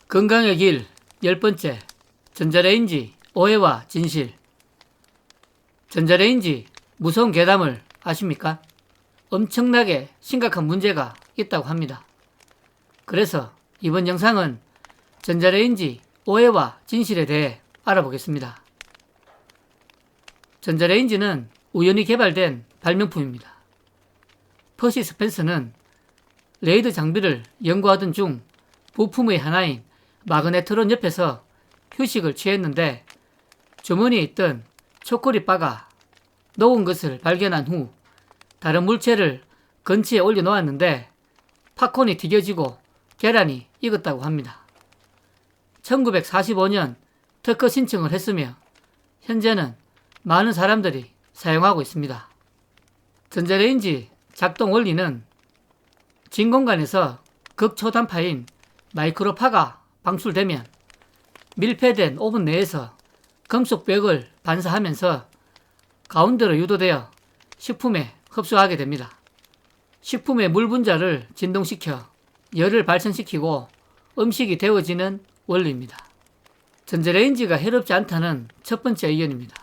건강의 길 10번째, 전자레인지 오해와 진실. 전자레인지 무서운 괴담을 아십니까? 엄청나게 심각한 문제가 있다고 합니다. 그래서 이번 영상은 전자레인지 오해와 진실에 대해 알아보겠습니다. 전자레인지는 우연히 개발된 발명품입니다. 퍼시 스펜서는 레이드 장비를 연구하던 중 부품의 하나인 마그네트론 옆에서 휴식을 취했는데 주머니에 있던 초콜릿 바가 녹은 것을 발견한 후 다른 물체를 근처에 올려놓았는데 팝콘이 튀겨지고 계란이 익었다고 합니다. 1945년 특허 신청을 했으며 현재는 많은 사람들이 사용하고 있습니다. 전자레인지 작동 원리는 진공관에서 극초단파인 마이크로파가 방출되면 밀폐된 오븐 내에서 금속벽을 반사하면서 가운데로 유도되어 식품에 흡수하게 됩니다. 식품의 물 분자를 진동시켜 열을 발생시키고 음식이 데워지는 원리입니다. 전자레인지가 해롭지 않다는 첫 번째 의견입니다.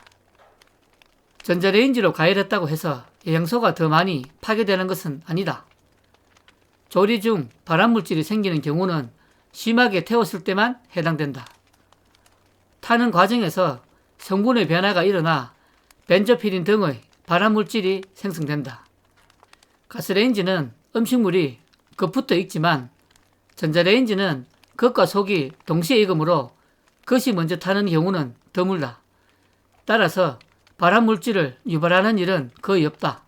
전자레인지로 가열했다고 해서 영양소가 더 많이 파괴되는 것은 아니다. 조리 중 발암물질이 생기는 경우는 심하게 태웠을 때만 해당된다. 타는 과정에서 성분의 변화가 일어나 벤조피린 등의 발암물질이 생성된다. 가스레인지는 음식물이 겉부터 익지만 전자레인지는 겉과 속이 동시에 익으므로 겉이 먼저 타는 경우는 드물다. 따라서 발암물질을 유발하는 일은 거의 없다.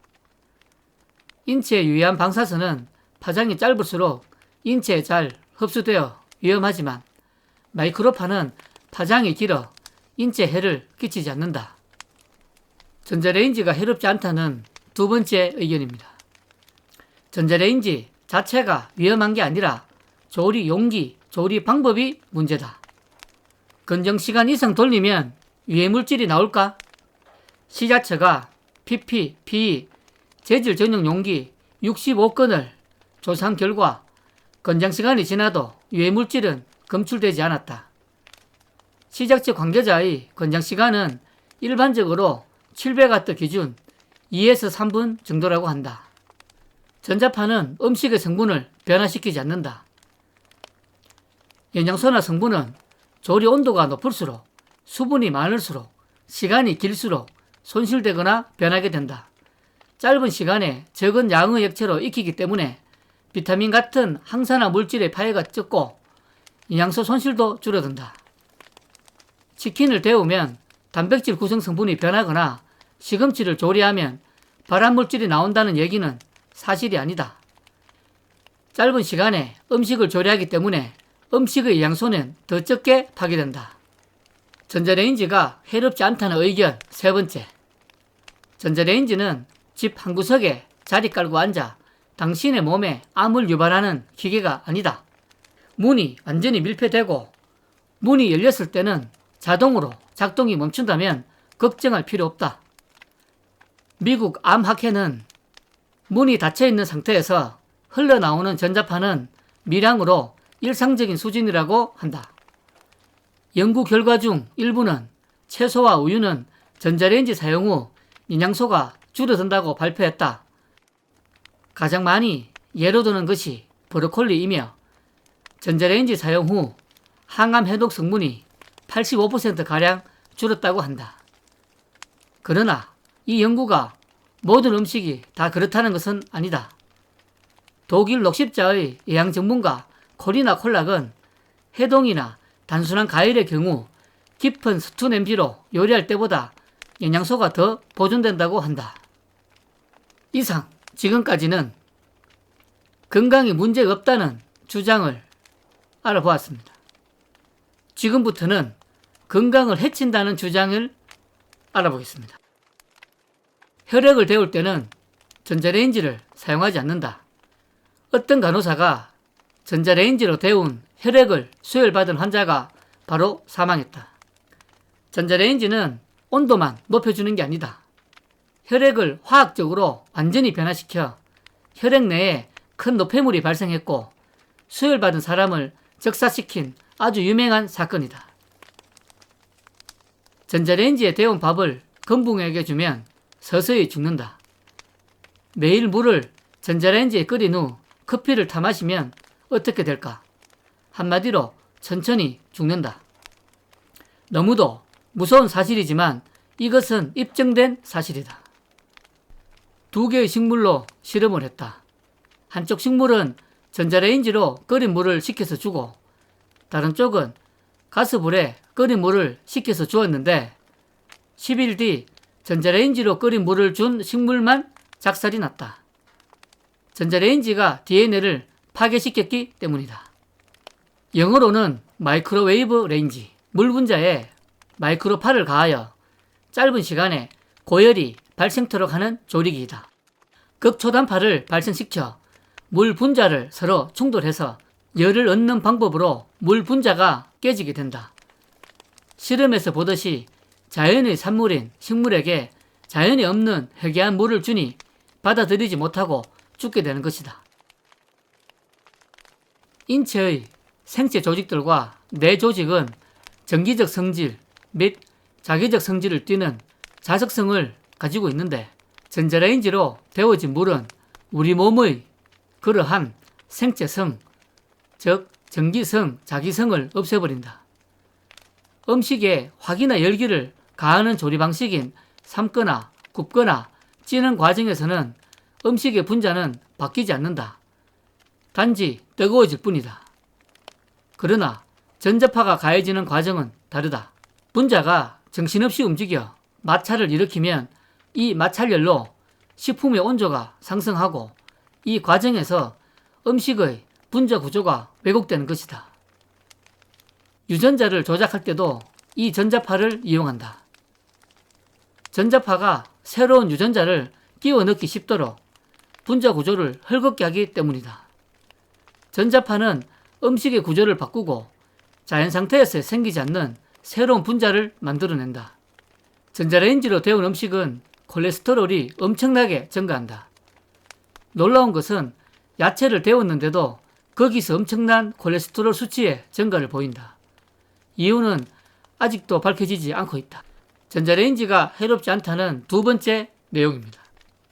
인체에 유해한 방사선은 파장이 짧을수록 인체에 잘 흡수되어 위험하지만 마이크로파는 파장이 길어 인체에 해를 끼치지 않는다. 전자레인지가 해롭지 않다는 두 번째 의견입니다. 전자레인지 자체가 위험한 게 아니라 조리 용기, 조리 방법이 문제다. 건정시간 이상 돌리면 유해물질이 나올까? 시자체가 PP, PE, 재질 전용 용기 65건을 조사한 결과 건장시간이 지나도 유해물질은 검출되지 않았다. 시작체 관계자의 건장시간은 일반적으로 700W 기준 2에서 3분 정도라고 한다. 전자파는 음식의 성분을 변화시키지 않는다. 영양소나 성분은 조리 온도가 높을수록 수분이 많을수록 시간이 길수록 손실되거나 변하게 된다. 짧은 시간에 적은 양의 액체로 익히기 때문에 비타민 같은 항산화 물질의 파해가 적고 영양소 손실도 줄어든다. 치킨을 데우면 단백질 구성 성분이 변하거나 시금치를 조리하면 발암물질이 나온다는 얘기는 사실이 아니다. 짧은 시간에 음식을 조리하기 때문에 음식의 영양소는 더 적게 파괴된다. 전자레인지가 해롭지 않다는 의견 세 번째. 전자레인지는 집 한 구석에 자리 깔고 앉아 당신의 몸에 암을 유발하는 기계가 아니다. 문이 완전히 밀폐되고 문이 열렸을 때는 자동으로 작동이 멈춘다면 걱정할 필요 없다. 미국 암학회는 문이 닫혀있는 상태에서 흘러나오는 전자파는 미량으로 일상적인 수준이라고 한다. 연구 결과 중 일부는 채소와 우유는 전자레인지 사용 후 영양소가 줄어든다고 발표했다. 가장 많이 예로 드는 것이 브로콜리이며 전자레인지 사용 후 항암 해독 성분이 85%가량 줄었다고 한다. 그러나 이 연구가 모든 음식이 다 그렇다는 것은 아니다. 독일 녹십자의 예양 전문가 코리나 콜락은 해동이나 단순한 가열의 경우 깊은 스투 냄비로 요리할 때보다 영양소가 더 보존된다고 한다. 이상 지금까지는 건강에 문제가 없다는 주장을 알아보았습니다. 지금부터는 건강을 해친다는 주장을 알아보겠습니다. 혈액을 데울 때는 전자레인지를 사용하지 않는다. 어떤 간호사가 전자레인지로 데운 혈액을 수혈받은 환자가 바로 사망했다. 전자레인지는 온도만 높여주는 게 아니다. 혈액을 화학적으로 완전히 변화시켜 혈액 내에 큰 노폐물이 발생했고 수혈받은 사람을 적사시킨 아주 유명한 사건이다. 전자레인지에 데운 밥을 건붕에게 주면 서서히 죽는다. 매일 물을 전자레인지에 끓인 후 커피를 타 마시면 어떻게 될까? 한마디로 천천히 죽는다. 너무도 무서운 사실이지만 이것은 입증된 사실이다. 두 개의 식물로 실험을 했다. 한쪽 식물은 전자레인지로 끓인 물을 식혀서 주고 다른 쪽은 가스불에 끓인 물을 식혀서 주었는데 10일 뒤 전자레인지로 끓인 물을 준 식물만 작살이 났다. 전자레인지가 DNA를 파괴시켰기 때문이다. 영어로는 마이크로웨이브 레인지, 물 분자에 마이크로파를 가하여 짧은 시간에 고열이 발생토록 하는 조리기이다. 극초단파를 발생시켜 물 분자를 서로 충돌해서 열을 얻는 방법으로 물 분자가 깨지게 된다. 실험에서 보듯이 자연의 산물인 식물에게 자연에 없는 해괴한 물을 주니 받아들이지 못하고 죽게 되는 것이다. 인체의 생체 조직들과 뇌 조직은 정기적 성질 및 자기적 성질을 띠는 자석성을 가지고 있는데 전자레인지로 데워진 물은 우리 몸의 그러한 생체성, 즉 전기성, 자기성을 없애버린다. 음식에 화기나 열기를 가하는 조리 방식인 삶거나 굽거나 찌는 과정에서는 음식의 분자는 바뀌지 않는다. 단지 뜨거워질 뿐이다. 그러나 전자파가 가해지는 과정은 다르다. 분자가 정신없이 움직여 마찰을 일으키면 이 마찰열로 식품의 온도가 상승하고 이 과정에서 음식의 분자 구조가 왜곡되는 것이다. 유전자를 조작할 때도 이 전자파를 이용한다. 전자파가 새로운 유전자를 끼워 넣기 쉽도록 분자 구조를 헐겁게 하기 때문이다. 전자파는 음식의 구조를 바꾸고 자연 상태에서 생기지 않는 새로운 분자를 만들어낸다. 전자레인지로 데운 음식은 콜레스테롤이 엄청나게 증가한다. 놀라운 것은 야채를 데웠는데도 거기서 엄청난 콜레스테롤 수치의 증가를 보인다. 이유는 아직도 밝혀지지 않고 있다. 전자레인지가 해롭지 않다는 두 번째 내용입니다.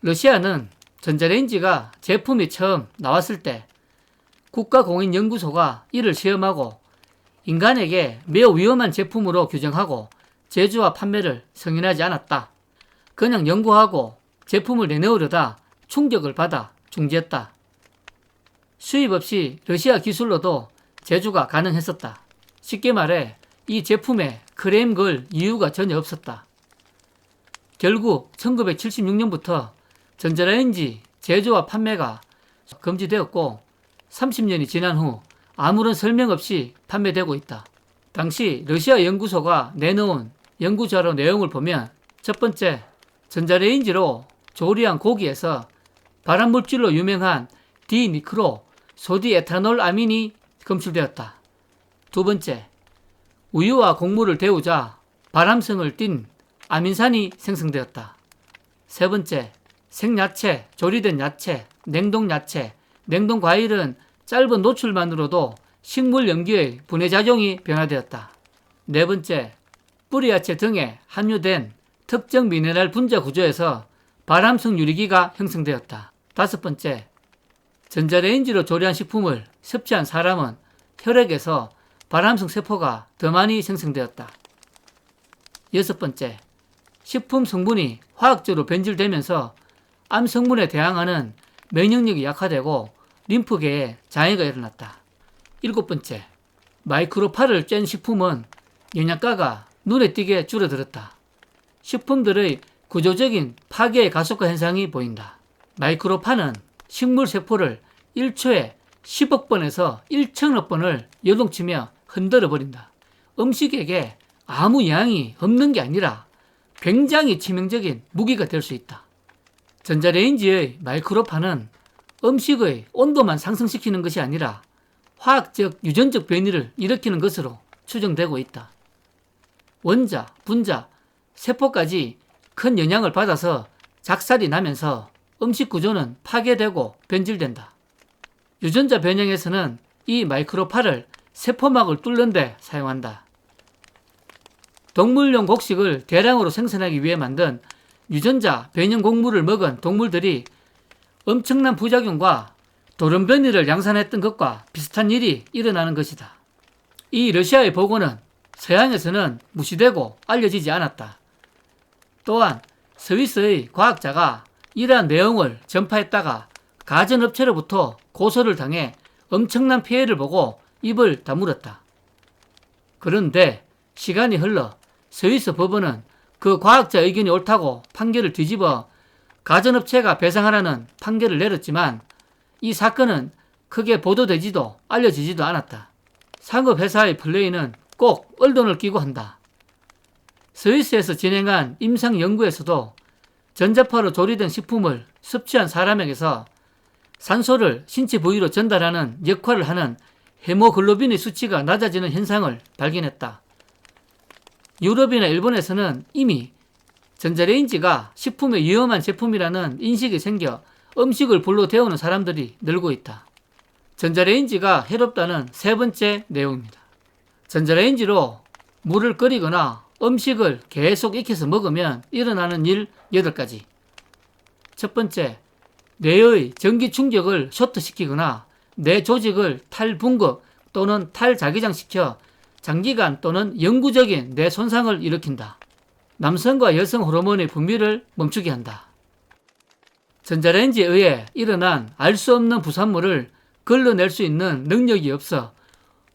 러시아는 전자레인지가 제품이 처음 나왔을 때 국가공인연구소가 이를 시험하고 인간에게 매우 위험한 제품으로 규정하고 제조와 판매를 승인하지 않았다. 그냥 연구하고 제품을 내놓으려다 충격을 받아 중지했다. 수입 없이 러시아 기술로도 제조가 가능했었다. 쉽게 말해 이 제품에 크레임 걸 이유가 전혀 없었다. 결국 1976년부터 전자레인지 제조와 판매가 금지되었고 30년이 지난 후 아무런 설명 없이 판매되고 있다. 당시 러시아 연구소가 내놓은 연구자료 내용을 보면 첫 번째, 전자레인지로 조리한 고기에서 발암물질로 유명한 디니크로 소디에탄올 아민이 검출되었다. 두 번째, 우유와 곡물을 데우자 발암성을 띤 아민산이 생성되었다. 세 번째, 생야채, 조리된 야채, 냉동 야채, 냉동 과일은 짧은 노출만으로도 식물 염기의 분해작용이 변화되었다. 네 번째, 뿌리야채 등에 함유된 특정 미네랄 분자 구조에서 발암성 유리기가 형성되었다. 다섯 번째, 전자레인지로 조리한 식품을 섭취한 사람은 혈액에서 발암성 세포가 더 많이 생성되었다. 여섯 번째, 식품 성분이 화학적으로 변질되면서 암 성분에 대항하는 면역력이 약화되고 림프계에 장애가 일어났다. 일곱 번째, 마이크로파를 쬐는 식품은 영양가가 눈에 띄게 줄어들었다. 식품들의 구조적인 파괴의 가속화 현상이 보인다. 마이크로파는 식물 세포를 1초에 10억 번에서 1천억 번을 요동치며 흔들어 버린다. 음식에게 아무 양이 없는 게 아니라 굉장히 치명적인 무기가 될 수 있다. 전자레인지의 마이크로파는 음식의 온도만 상승시키는 것이 아니라 화학적, 유전적 변이를 일으키는 것으로 추정되고 있다. 원자, 분자, 세포까지 큰 영향을 받아서 작살이 나면서 음식 구조는 파괴되고 변질된다. 유전자 변형에서는 이 마이크로파를 세포막을 뚫는 데 사용한다. 동물용 곡식을 대량으로 생산하기 위해 만든 유전자 변형 곡물을 먹은 동물들이 엄청난 부작용과 돌연변이를 양산했던 것과 비슷한 일이 일어나는 것이다. 이 러시아의 보고는 서양에서는 무시되고 알려지지 않았다. 또한 스위스의 과학자가 이러한 내용을 전파했다가 가전업체로부터 고소를 당해 엄청난 피해를 보고 입을 다물었다. 그런데 시간이 흘러 스위스 법원은 그 과학자 의견이 옳다고 판결을 뒤집어 가전업체가 배상하라는 판결을 내렸지만 이 사건은 크게 보도되지도 알려지지도 않았다. 상업회사의 플레이는 꼭 언론을 끼고 한다. 스위스에서 진행한 임상 연구에서도 전자파로 조리된 식품을 섭취한 사람에게서 산소를 신체 부위로 전달하는 역할을 하는 헤모글로빈의 수치가 낮아지는 현상을 발견했다. 유럽이나 일본에서는 이미 전자레인지가 식품의 위험한 제품이라는 인식이 생겨 음식을 불로 데우는 사람들이 늘고 있다. 전자레인지가 해롭다는 세 번째 내용입니다. 전자레인지로 물을 끓이거나 음식을 계속 익혀서 먹으면 일어나는 일 8가지. 첫 번째, 뇌의 전기 충격을 쇼트시키거나 뇌 조직을 탈분급 또는 탈자기장시켜 장기간 또는 영구적인 뇌 손상을 일으킨다. 남성과 여성 호르몬의 분비를 멈추게 한다. 전자레인지에 의해 일어난 알 수 없는 부산물을 걸러낼 수 있는 능력이 없어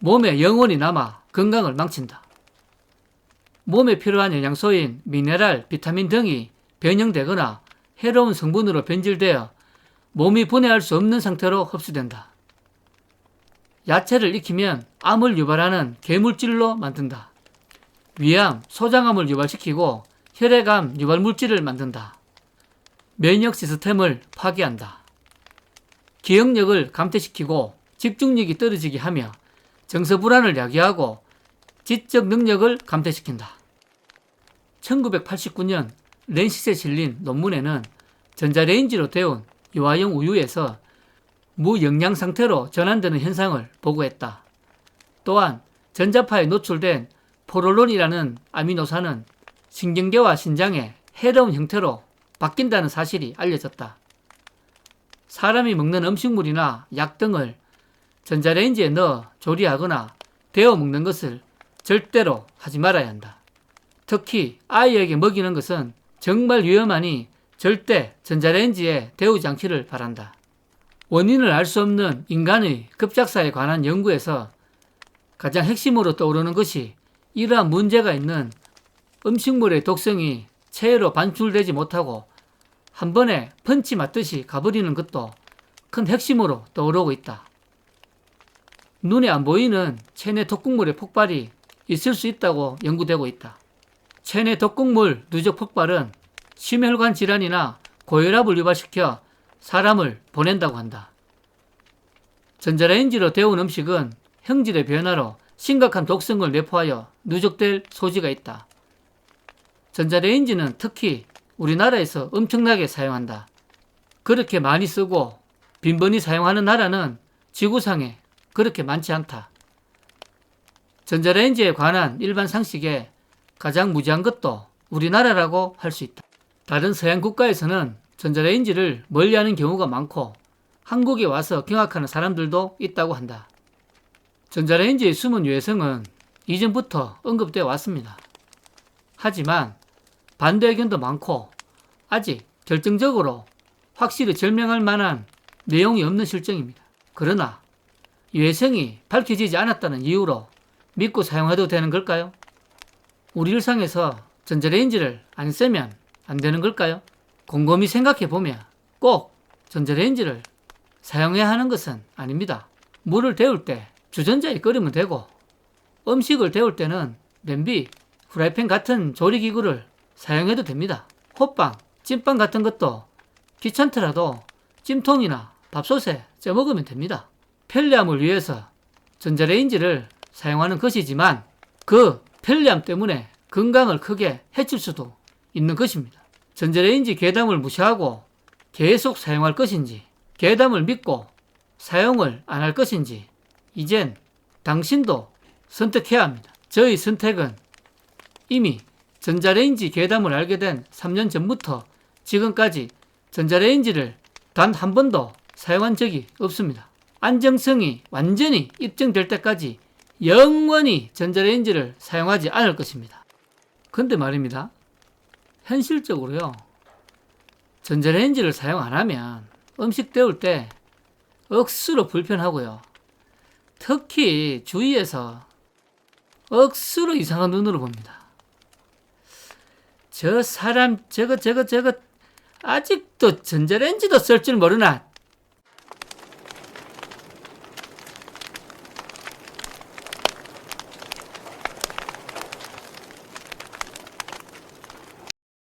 몸에 영원히 남아 건강을 망친다. 몸에 필요한 영양소인 미네랄, 비타민 등이 변형되거나 해로운 성분으로 변질되어 몸이 분해할 수 없는 상태로 흡수된다. 야채를 익히면 암을 유발하는 계물질로 만든다. 위암, 소장암을 유발시키고 혈액암 유발물질을 만든다. 면역 시스템을 파괴한다. 기억력을 감퇴시키고 집중력이 떨어지게 하며 정서불안을 야기하고 지적 능력을 감퇴시킨다. 1989년 렌시스에 실린 논문에는 전자레인지로 데운 유아용 우유에서 무영양 상태로 전환되는 현상을 보고했다. 또한 전자파에 노출된 포롤론이라는 아미노산은 신경계와 신장에 해로운 형태로 바뀐다는 사실이 알려졌다. 사람이 먹는 음식물이나 약 등을 전자레인지에 넣어 조리하거나 데워 먹는 것을 절대로 하지 말아야 한다. 특히 아이에게 먹이는 것은 정말 위험하니 절대 전자레인지에 데우지 않기를 바란다. 원인을 알 수 없는 인간의 급작사에 관한 연구에서 가장 핵심으로 떠오르는 것이 이러한 문제가 있는 음식물의 독성이 체외로 반출되지 못하고 한 번에 펀치 맞듯이 가버리는 것도 큰 핵심으로 떠오르고 있다. 눈에 안 보이는 체내 독극물의 폭발이 있을 수 있다고 연구되고 있다. 체내 독극물 누적 폭발은 심혈관 질환이나 고혈압을 유발시켜 사람을 보낸다고 한다. 전자레인지로 데운 음식은 형질의 변화로 심각한 독성을 내포하여 누적될 소지가 있다. 전자레인지는 특히 우리나라에서 엄청나게 사용한다. 그렇게 많이 쓰고 빈번히 사용하는 나라는 지구상에 그렇게 많지 않다. 전자레인지에 관한 일반 상식에 가장 무지한 것도 우리나라라고 할 수 있다. 다른 서양 국가에서는 전자레인지를 멀리하는 경우가 많고 한국에 와서 경악하는 사람들도 있다고 한다. 전자레인지의 숨은 유해성은 이전부터 언급되어 왔습니다. 하지만 반대 의견도 많고 아직 결정적으로 확실히 증명할 만한 내용이 없는 실정입니다. 그러나 유해성이 밝혀지지 않았다는 이유로 믿고 사용해도 되는 걸까요? 우리 일상에서 전자레인지를 안 쓰면 안 되는 걸까요? 곰곰이 생각해 보면 꼭 전자레인지를 사용해야 하는 것은 아닙니다. 물을 데울 때 주전자에 끓이면 되고 음식을 데울 때는 냄비, 프라이팬 같은 조리기구를 사용해도 됩니다. 호빵, 찐빵 같은 것도 귀찮더라도 찜통이나 밥솥에 쪄 먹으면 됩니다. 편리함을 위해서 전자레인지를 사용하는 것이지만 그 편리함 때문에 건강을 크게 해칠 수도 있는 것입니다. 전자레인지 괴담을 무시하고 계속 사용할 것인지, 괴담을 믿고 사용을 안 할 것인지 이젠 당신도 선택해야 합니다. 저희 선택은 이미 전자레인지 괴담을 알게 된 3년 전부터 지금까지 전자레인지를 단 한 번도 사용한 적이 없습니다. 안정성이 완전히 입증될 때까지 영원히 전자레인지를 사용하지 않을 것입니다. 근데 말입니다. 현실적으로요. 전자레인지를 사용 안 하면 음식 데울 때 억수로 불편하고요. 특히 주위에서 억수로 이상한 눈으로 봅니다. 저 사람 저거 아직도 전자레인지도 쓸 줄 모르나